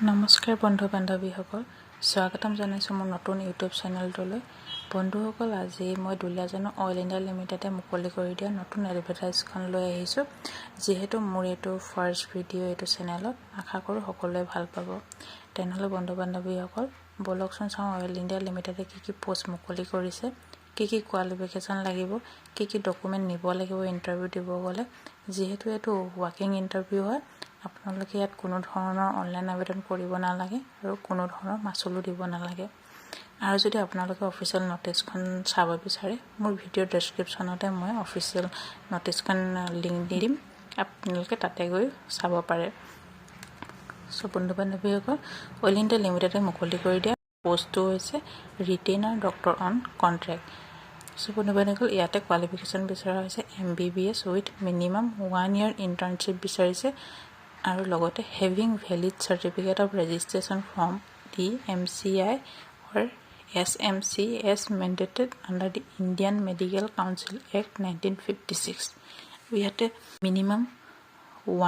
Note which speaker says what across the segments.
Speaker 1: নমস্কাৰ বন্ধু বান্ধৱীসকল, স্বাগতম জনাইছোঁ মোৰ নতুন ইউটিউব চেনেলটোলৈ। বন্ধুসকল, আজি মই দুলীয়াজানৰ অইল ইণ্ডিয়া লিমিটেডে মুকলি কৰি দিয়া নতুন এডভাৰটাইজখন লৈ আহিছোঁ। যিহেতু মোৰ এইটো ফাৰ্ষ্ট ভিডিঅ' এইটো চেনেলত, আশা কৰোঁ সকলোৱে ভাল পাব। তেনেহ'লে বন্ধু বান্ধৱীসকল, ব'লকচোন চাওঁ অইল ইণ্ডিয়া লিমিটেডে কি পোষ্ট মুকলি কৰিছে, কি কোৱালিফিকেশ্যন লাগিব, কি ডকুমেণ্ট নিব লাগিব ইণ্টাৰভিউ দিব গ'লে। যিহেতু এইটো ৱাকিং ইণ্টাৰভিউ হয়, আপোনালোকে ইয়াত কোনো ধৰণৰ অনলাইন আবেদন কৰিব নালাগে আৰু কোনো ধৰণৰ মাচুলো দিব নালাগে। আৰু যদি আপোনালোকে অফিচিয়েল ন'টিচখন চাব বিচাৰে, মোৰ ভিডিঅ'ৰ ডেছক্ৰিপশ্যনতে মই অফিচিয়েল ন'টিচখন লিংক দি দিম, আপোনালোকে তাতে গৈ চাব পাৰে। বন্ধু বান্ধৱীসকল, অইল ইণ্ডিয়া লিমিটেডে মুকলি কৰি দিয়া পষ্টটো হৈছে ৰিটেইনাৰ ডক্টৰ অন কণ্ট্ৰেক্ট। বন্ধু বান্ধৱীসকল, ইয়াতে কোৱালিফিকেশ্যন বিচৰা হৈছে MBBS with minimum 1 year internship বিচাৰিছে আৰু লগতে having valid certificate of registration from the MCI or SMC as mandated under the Indian Medical Council Act 1956। ইয়াতে মিনিমাম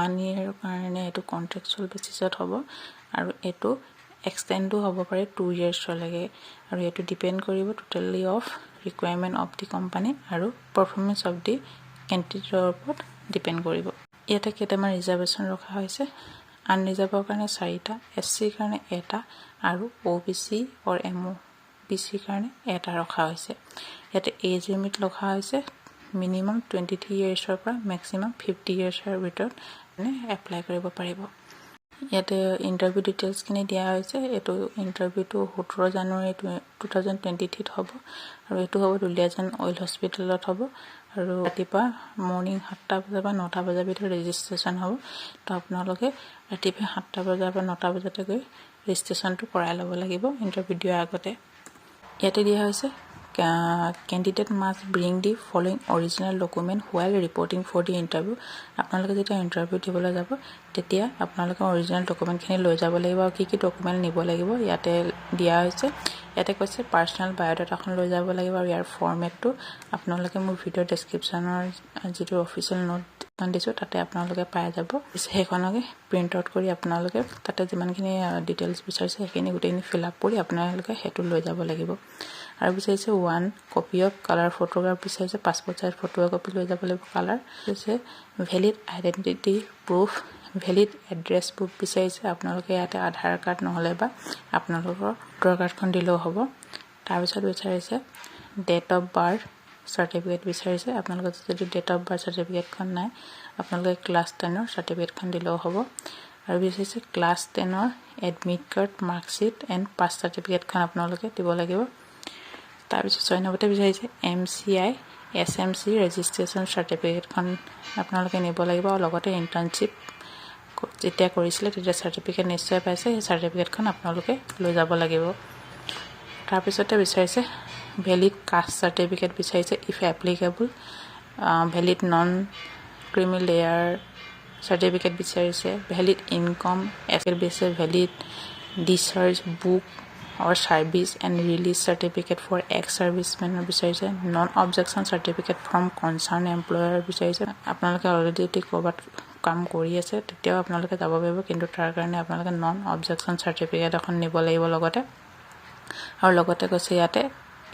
Speaker 1: 1 year কাৰণে এইটো কণ্ট্ৰেকচুৱেল বেচিছত হ'ব আৰু এইটো এক্সটেণ্ডো হ'ব পাৰে 2 yearsলৈকে। আৰু এইটো ডিপেণ্ড কৰিব totally of requirement of the company আৰু পাৰফৰ্মেঞ্চ অফ দি কেণ্ডিডেটৰ ওপৰত ডিপেণ্ড কৰিব। ইয়াতে কেইটামান ৰিজাৰ্ভেশ্যন ৰখা হৈছে। আনৰিজাৰ্ভৰ কাৰণে 4টা, SCৰ কাৰণে 1টা আৰু OBC or MOBC কাৰণে 1টা ৰখা হৈছে। ইয়াতে এজ লিমিট ৰখা হৈছে মিনিমাম 23 yearsৰ পৰা মেক্সিমাম 50 yearsৰ ভিতৰত এপ্লাই কৰিব পাৰিব। ইয়াতে ইণ্টাৰভিউ ডিটেইলছখিনি দিয়া হৈছে। এইটো ইণ্টাৰভিউটো 17 জানুৱাৰী 2023 হ'ব আৰু এইটো হ'ব দুলীয়াজান অইল হস্পিটেলত হ'ব আৰু ৰাতিপুৱা মৰ্ণিং 7টা বজাৰ পৰা 9টা বজাৰ ভিতৰত ৰেজিষ্ট্ৰেশ্যন হ'ব। তো আপোনালোকে ৰাতিপুৱা 7টা বজাৰ পৰা 9টা বজাতে গৈ ৰেজিষ্ট্ৰেশ্যনটো কৰাই ল'ব লাগিব ইণ্টাৰভিউ দিয়াৰ আগতে। ইয়াতে দিয়া হৈছে candidate must bring the following original document while reporting for the interview. আপোনালোকে যেতিয়া ইণ্টাৰভিউ দিবলৈ যাব, তেতিয়া আপোনালোকে অৰিজিনেল ডকুমেণ্টখিনি লৈ যাব লাগিব আৰু কি ডকুমেণ্ট নিব লাগিব ইয়াতে দিয়া হৈছে। ইয়াতে কৈছে পাৰ্চনেল বায়'ডাটাখন লৈ যাব লাগিব আৰু ইয়াৰ ফৰ্মেটটো আপোনালোকে মোৰ ভিডিঅ'ৰ ডেছক্ৰিপশ্যনৰ যিটো অফিচিয়েল নোট দিছোঁ তাতে আপোনালোকে পাই যাব। সেইখনকে প্ৰিণ্ট আউট কৰি আপোনালোকে তাতে যিমানখিনি ডিটেইলছ বিচাৰিছে সেইখিনি গোটেইখিনি ফিল আপ কৰি আপোনালোকে সেইটো লৈ যাব লাগিব। আৰু বিচাৰিছে 1 কপি অফ কালাৰ ফটোগ্ৰাফ বিচাৰিছে, পাছপৰ্ট চাইজ ফটো কপি লৈ যাব লাগিব কালাৰ। হৈছে valid identity proof, valid address proof বিচাৰিছে। আপোনালোকে ইয়াতে আধাৰ কাৰ্ড নহ'লে বা আপোনালোকৰ ভোটাৰ কাৰ্ডখন দিলেও হ'ব। তাৰপিছত বিচাৰিছে ডেট অফ বাৰ্থ চাৰ্টিফিকেট বিচাৰিছে। আপোনালোকৰ যদি ডেট অফ বাৰ্থ চাৰ্টিফিকেটখন নাই, আপোনালোকে ক্লাছ 10ৰ চাৰ্টিফিকেটখন দিলেও হ'ব। আৰু বিচাৰিছে ক্লাছ 10ৰ admit card, marksheet and pass চাৰ্টিফিকেটখন আপোনালোকে দিব লাগিব। তাৰপিছত 6 নম্বৰতে বিচাৰিছে MCI SMC ৰেজিষ্ট্ৰেশ্যন চাৰ্টিফিকেটখন আপোনালোকে নিব লাগিব আৰু লগতে ইণ্টাৰ্ণশ্বিপ যেতিয়া কৰিছিলে তেতিয়া চাৰ্টিফিকেট নিশ্চয় পাইছে, সেই চাৰ্টিফিকেটখন আপোনালোকে লৈ যাব লাগিব। তাৰপিছতে বিচাৰিছে ভেলিড কাষ্ট চাৰ্টিফিকেট বিচাৰিছে if applicable, valid non creamy layer certificate বিচাৰিছে, ভেলিড ইনকম বিচাৰিছে, valid discharge book or service and release certificate for ex-servicemen বিচাৰিছে, non objection certificate from concern employer বিচাৰিছে। আপোনালোকে অলৰেডি যদি ক'ৰবাত কাম কৰি আছে তেতিয়াও আপোনালোকে যাব পাৰিব, কিন্তু তাৰ কাৰণে আপোনালোকে নন অবজেকশ্যন চাৰ্টিফিকেট এখন নিব লাগিব লগতে। আৰু লগতে কৈছে ইয়াতে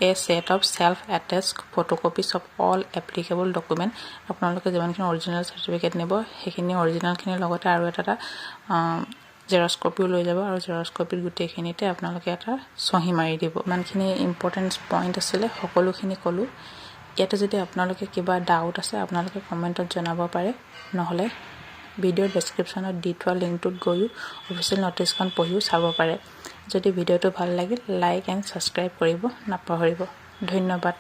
Speaker 1: a set of self attest photocopies of all applicable document. আপোনালোকে যিমানখিনি অৰিজিনেল চাৰ্টিফিকেট নিব সেইখিনি অৰিজিনেলখিনিৰ লগতে আৰু এটা জেৰক্স কপিও লৈ যাব আৰু জেৰক্স কপিৰ গোটেইখিনিতে আপোনালোকে এটা চহী মাৰি দিব। ইমানখিনি ইম্পৰ্টেণ্ট পইণ্ট আছিলে, সকলোখিনি ক'লোঁ। ইয়াতে যদি আপোনালোকে কিবা ডাউট আছে আপোনালোকে কমেণ্টত জনাব পাৰে, নহ'লে ভিডিঅ'ৰ ডেছক্ৰিপশ্যনত দি থোৱা লিংকটোত গৈও অফিচিয়েল ন'টিচখন পঢ়িও চাব পাৰে। যদি ভিডিঅ'টো ভাল লাগিল লাইক এণ্ড ছাবস্ক্ৰাইব কৰিব নাপাহৰিব। ধন্যবাদ।